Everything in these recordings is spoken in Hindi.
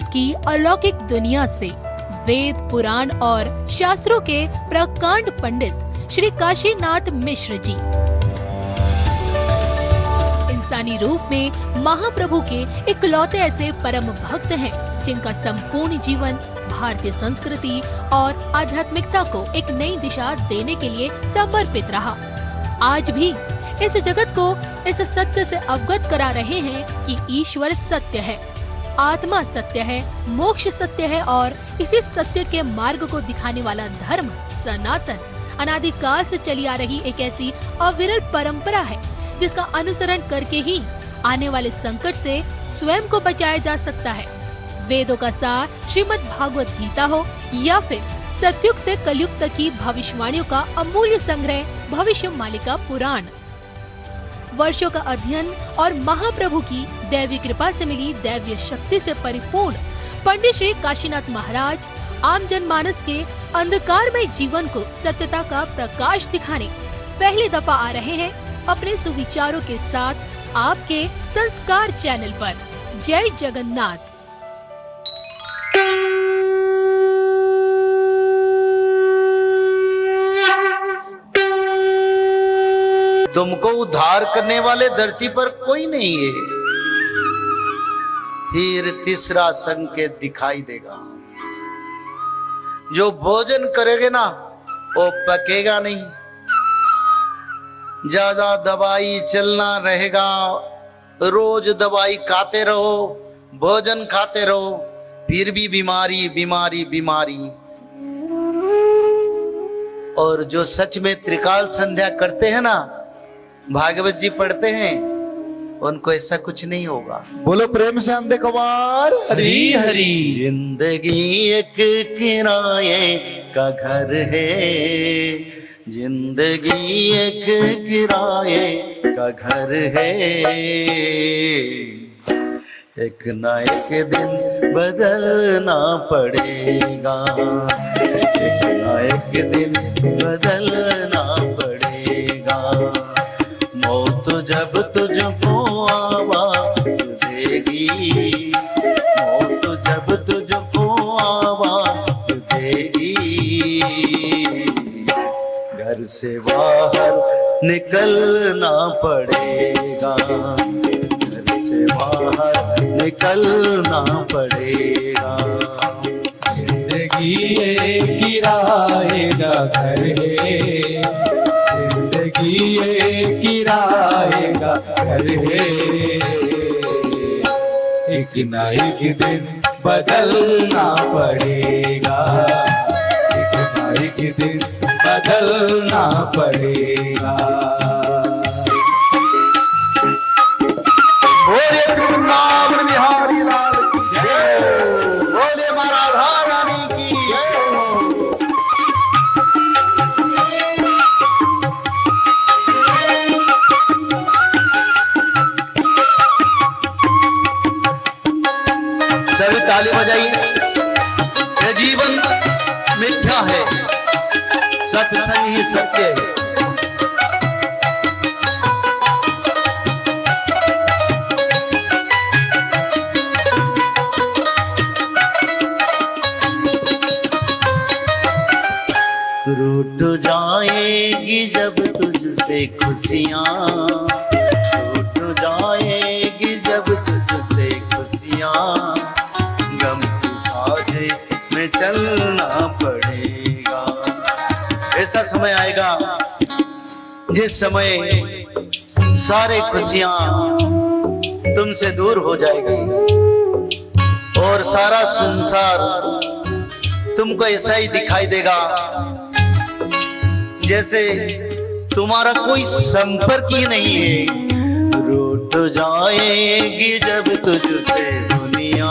अध्यात्म की अलौकिक दुनिया से वेद, पुराण और शास्त्रों के प्रकांड पंडित श्री काशीनाथ मिश्र जी इंसानी रूप में महाप्रभु के इकलौते ऐसे परम भक्त हैं जिनका संपूर्ण जीवन भारतीय संस्कृति और आध्यात्मिकता को एक नई दिशा देने के लिए समर्पित रहा। आज भी इस जगत को इस सत्य से अवगत करा रहे हैं कि ईश्वर सत्य है, आत्मा सत्य है, मोक्ष सत्य है और इसी सत्य के मार्ग को दिखाने वाला धर्म सनातन अनादिकाल से चली आ रही एक ऐसी अविरल परंपरा है जिसका अनुसरण करके ही आने वाले संकट से स्वयं को बचाया जा सकता है। वेदों का सार श्रीमद् भागवत गीता हो या फिर सतयुग से कलयुग तक की भविष्यवाणियों का अमूल्य संग्रह भविष्य मालिका पुराण, वर्षों का अध्ययन और महाप्रभु की दैवी कृपा से मिली दैवीय शक्ति से परिपूर्ण पंडित श्री काशीनाथ महाराज आम जनमानस के अंधकारमय जीवन को सत्यता का प्रकाश दिखाने पहली दफा आ रहे हैं अपने सुविचारों के साथ आपके संस्कार चैनल पर। जय जगन्नाथ। तुमको उद्धार करने वाले धरती पर कोई नहीं है। फिर तीसरा संकेत दिखाई देगा, जो भोजन करेगे ना वो पकेगा नहीं, ज्यादा दवाई चलना रहेगा, रोज दवाई खाते रहो, भोजन खाते रहो, फिर भी बीमारी बीमारी बीमारी। और जो सच में त्रिकाल संध्या करते हैं ना, भागवत जी पढ़ते हैं, उनको ऐसा कुछ नहीं होगा। बोलो प्रेम से अंधे कुमार हरी हरी। जिंदगी एक किराए का घर है, जिंदगी एक किराए का घर है, एक ना एक दिन बदलना पड़ेगा, एक ना एक दिन बदलना पड़ेगा। मौत जब तुझको आवाज देगी, मौत जब तुझको आवाज देगी, घर से बाहर निकलना पड़ेगा, घर से बाहर निकलना पड़ेगा। जिंदगी एक किराए का घर है, जिंदगी एक किराए का घर है, एक ना एक दिन बदलना पड़ेगा, एक ना एक दिन बदलना पड़ेगा। बोले वृंदावन बिहारी लाल की जय, बोले माँ राधा रानी की जय हो। सभी ताली बजाइए। ये जीवन मिथ्या है, सत्संग ही सत्य है। रूठ जाएगी जब तुझसे खुशियाँ, रूठ जाएगी जब तुझसे खुशियाँ, गम की साझे में चलना पड़ेगा। ऐसा समय आएगा जिस समय सारे खुशियाँ तुमसे दूर हो जाएगी और सारा संसार तुमको ऐसा ही दिखाई देगा जैसे तुम्हारा कोई संपर्क ही नहीं है। रूठ जाएगी जब तुझसे दुनिया,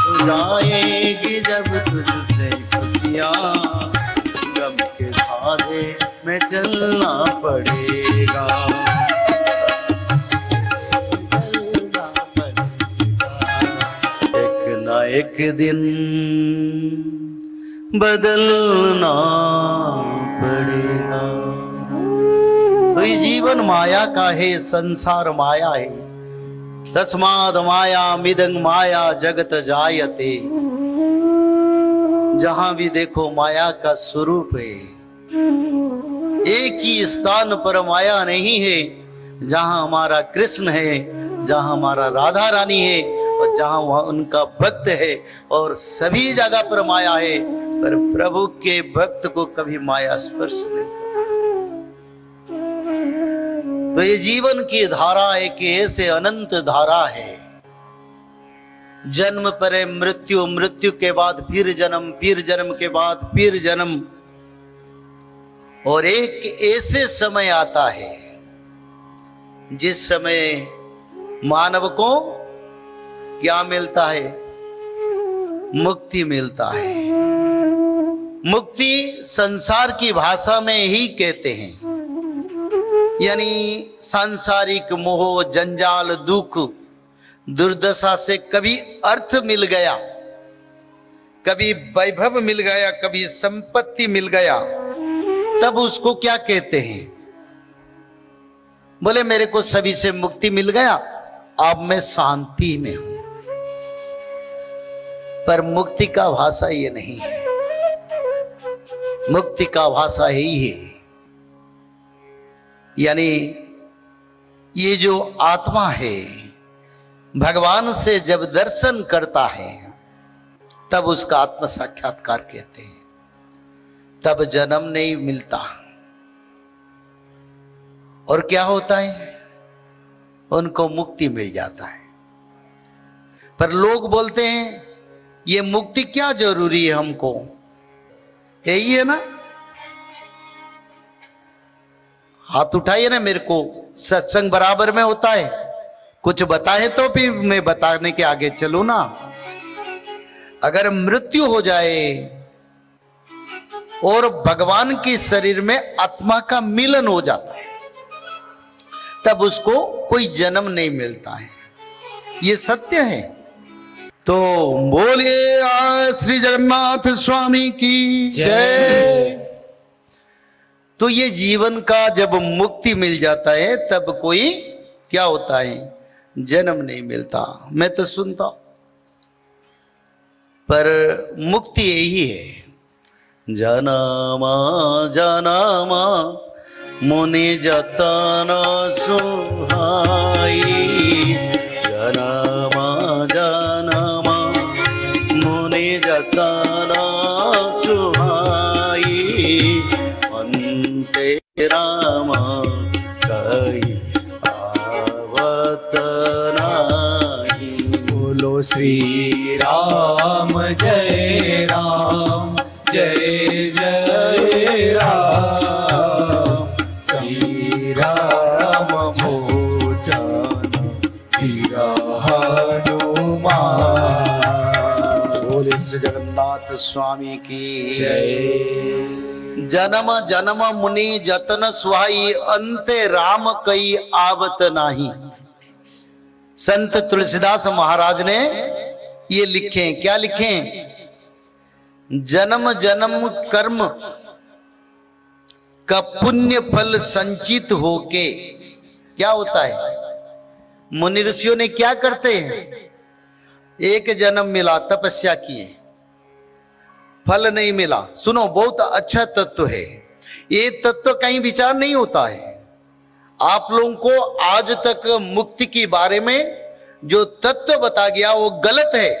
रूठ जाएगी जब तुझसे खुशियाँ, गम के साझे में चलना पड़ेगा, चलना पड़ेगा। एक ना एक दिन बदलना पड़ेगा। तो ये जीवन माया का है, संसार माया है। तस्माद माया मिदंग माया जगत जायते। जहां भी देखो माया का स्वरूप है। एक ही स्थान पर माया नहीं है, जहां हमारा कृष्ण है, जहां हमारा राधा रानी है और जहां वह उनका भक्त है। और सभी जगह पर माया है, पर प्रभु के भक्त को कभी माया स्पर्श नहीं। तो ये जीवन की धारा एक ऐसे अनंत धारा है। जन्म पर मृत्यु, मृत्यु के बाद फिर जन्म, फिर जन्म के बाद फिर जन्म। और एक ऐसे समय आता है जिस समय मानव को क्या मिलता है? मुक्ति मिलता है। मुक्ति संसार की भाषा में ही कहते हैं, यानी सांसारिक मोह, जंजाल, दुख, दुर्दशा से कभी अर्थ मिल गया, कभी वैभव मिल गया, कभी संपत्ति मिल गया, तब उसको क्या कहते हैं? बोले मेरे को सभी से मुक्ति मिल गया, अब मैं शांति में हूं। पर मुक्ति का भाषा ये नहीं है। मुक्ति का भाषा यही है, यानी ये जो आत्मा है भगवान से जब दर्शन करता है तब उसका आत्म साक्षात्कार कहते हैं। तब जन्म नहीं मिलता। और क्या होता है? उनको मुक्ति मिल जाता है। पर लोग बोलते हैं ये मुक्ति क्या जरूरी है हमको? यही है ना, हाथ उठाइए ना। मेरे को सत्संग बराबर में होता है, कुछ बताए तो भी मैं बताने के आगे चलूं ना। अगर मृत्यु हो जाए और भगवान के शरीर में आत्मा का मिलन हो जाता है, तब उसको कोई जन्म नहीं मिलता है। ये सत्य है। तो बोलिए श्री जगन्नाथ स्वामी की जय। तो ये जीवन का जब मुक्ति मिल जाता है तब कोई क्या होता है? जन्म नहीं मिलता। मैं तो सुनता, पर मुक्ति यही है। जनमा जनमा मुनि जतन सुहाई, जनमा जनमा मुनि जतन सुहाई, अंते राम कही आवत नाही। बोलो श्री राम जय राम, जय जय राम। श्री राम मोचन धीर हनुमान। बोले श्री जगन्नाथ स्वामी की जय। जन्म जन्म मुनि जतन सुहाई, अंते राम कई आवत नाही। संत तुलसीदास महाराज ने ये लिखे। क्या लिखे? जन्म जन्म कर्म का पुण्य फल संचित होके क्या होता है? मुनि ऋषियों ने क्या करते हैं? एक जन्म मिला, तपस्या किए, फल नहीं मिला। सुनो, बहुत अच्छा तत्व है ये। तत्व कहीं विचार नहीं होता है। आप लोगों को आज तक मुक्ति के बारे में जो तत्व बता गया वो गलत है।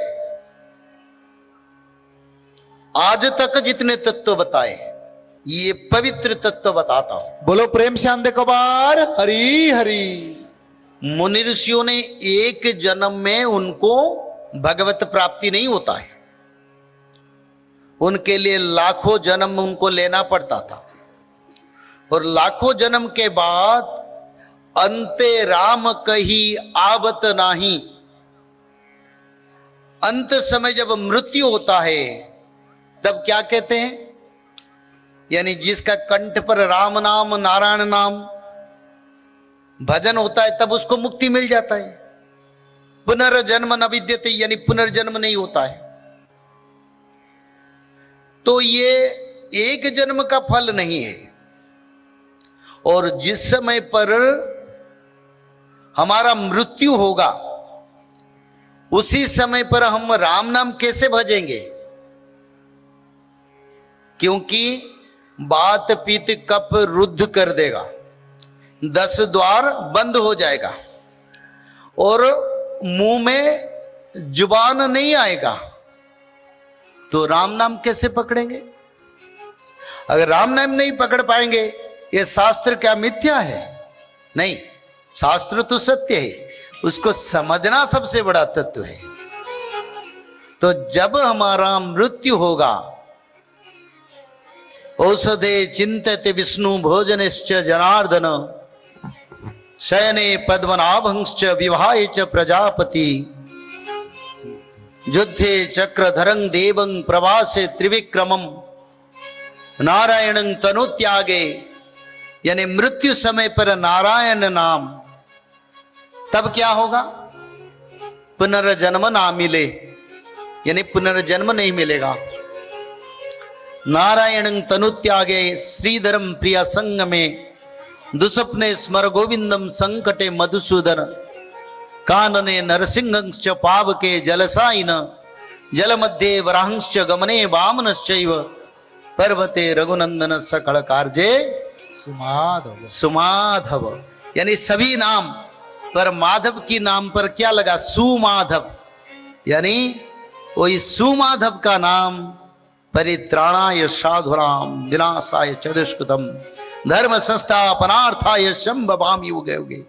आज तक जितने तत्व बताए ये पवित्र तत्व बताता हूं। बोलो प्रेम से आंदे कबार हरी हरी। मुनि ऋषियों ने एक जन्म में उनको भगवत प्राप्ति नहीं होता है। उनके लिए लाखों जन्म उनको लेना पड़ता था। और लाखों जन्म के बाद अंते राम कही आवत नाही। अंत समय जब मृत्यु होता है तब क्या कहते हैं? यानी जिसका कंठ पर राम नाम, नारायण नाम भजन होता है तब उसको मुक्ति मिल जाता है। पुनर्जन्म न विद्यते, यानी पुनर्जन्म नहीं होता है। तो ये एक जन्म का फल नहीं है। और जिस समय पर हमारा मृत्यु होगा उसी समय पर हम राम नाम कैसे भजेंगे? क्योंकि बात पीत कप रुद्ध कर देगा, 10 द्वार बंद हो जाएगा और मुंह में जुबान नहीं आएगा, तो राम नाम कैसे पकड़ेंगे? अगर राम नाम नहीं पकड़ पाएंगे, ये शास्त्र क्या मिथ्या है? नहीं, शास्त्र तो सत्य है, उसको समझना सबसे बड़ा तत्व है। तो जब हमारा मृत्यु होगा, औषधे चिंतते विष्णु भोजनश्च जनार्दन शयने पद्मनाभंश्च विवाहे च प्रजापति युद्धे चक्रधरं देवं प्रवासे त्रिविक्रमम नारायणं तनुत्यागे, यानी मृत्यु समय पर नारायण नाम, तब क्या होगा? पुनर्जन्म ना मिले, यानी पुनर्जन्म नहीं मिलेगा। नारायणं तनुत्यागे श्रीधरम प्रिय संग में दुस्वप्ने स्मर गोविंदम संकटे मधुसूदन कानने नरसिंहंश्च पावके जलसायिन जलमध्ये वरांश्च गमने वामनश्चैव पर्वते रघुनंदन सकल कार्ये सुमाधव। सुमाधव, यानी सभी नाम पर माधव की नाम पर क्या लगा? सुमाधव, यानी वही सुमाधव का नाम परित्राणाय साधुराम विनाशाय च दुष्कृतम धर्म संस्थापनार्थाय शंभवामि युगे युगे।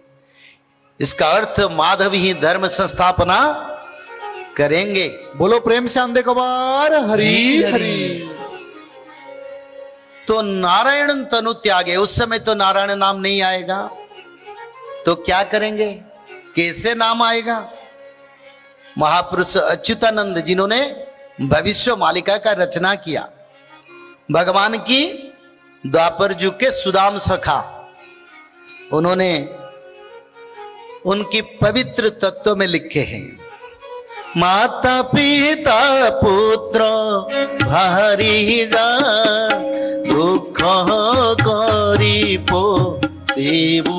इसका अर्थ माधव ही धर्म संस्थापना करेंगे। बोलो प्रेम से आंधे कबार हरि हरि। तो नारायण तनु त्यागे, उस समय तो नारायण नाम नहीं आएगा, तो क्या करेंगे? कैसे नाम आएगा? महापुरुष अच्युतानंद जिन्होंने भविष्य मालिका का रचना किया, भगवान की द्वापर युग के सुदाम सखा, उन्होंने उनकी पवित्र तत्व में लिखे हैं, माता पिता पुत्र भारी जा दुख करी पोषिबु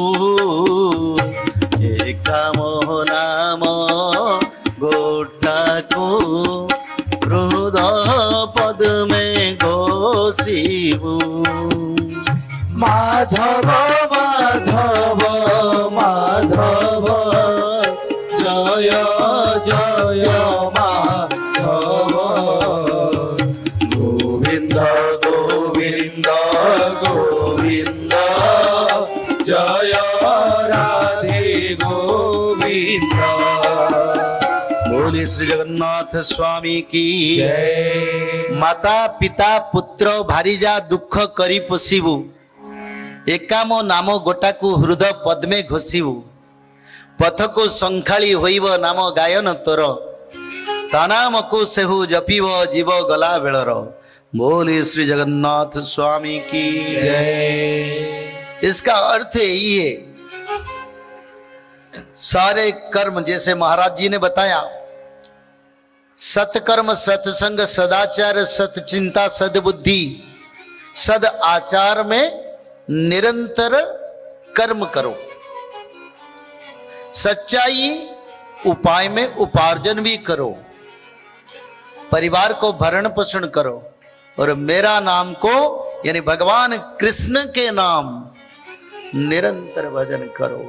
एकाम नाम गोटाको हृद पद में घोषिबु। माधव माधव माधव जय जय माधव गोविंद गोविंद गोविंद जय राधे गोविंद। बोले श्री जगन्नाथ स्वामी की जय। माता पिता पुत्र भारीजा दुख करी पोषिबु एकामो नाम गोटाकू हृदय पद्मे घोषिबु पथको संखाली होइब नाम गायन तोर ता नाम को सेहु जपिब जीव गला बेलर। बोले श्री जगन्नाथ स्वामी की जय। इसका अर्थ यही है, सारे कर्म जैसे महाराज जी ने बताया, सत्कर्म सत्संग सदाचार सतचिंता सद्बुद्धि सद आचार में निरंतर कर्म करो, सच्चाई उपाय में उपार्जन भी करो, परिवार को भरण पोषण करो और मेरा नाम को यानी भगवान कृष्ण के नाम निरंतर भजन करो।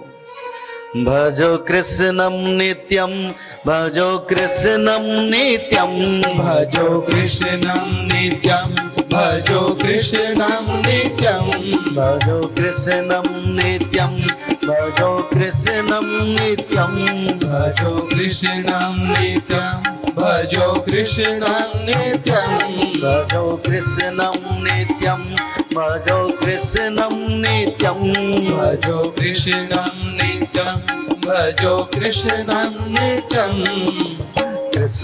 भजो कृष्णं नित्यं भजो कृष्णं नित्यं भजो कृष्णं नित्यं भजो कृष्णं नित्यं भजो कृष्णं नित्यं भजो कृष्णं नित्यं भजो कृष्णं नित्यं भजो कृष्णं नित्यं भजो कृष्णं नित्यं भजो कृष्णं नित्यं भजो कृष्णं नित्यं भजो कृष्णं नित्यं। कृष्ण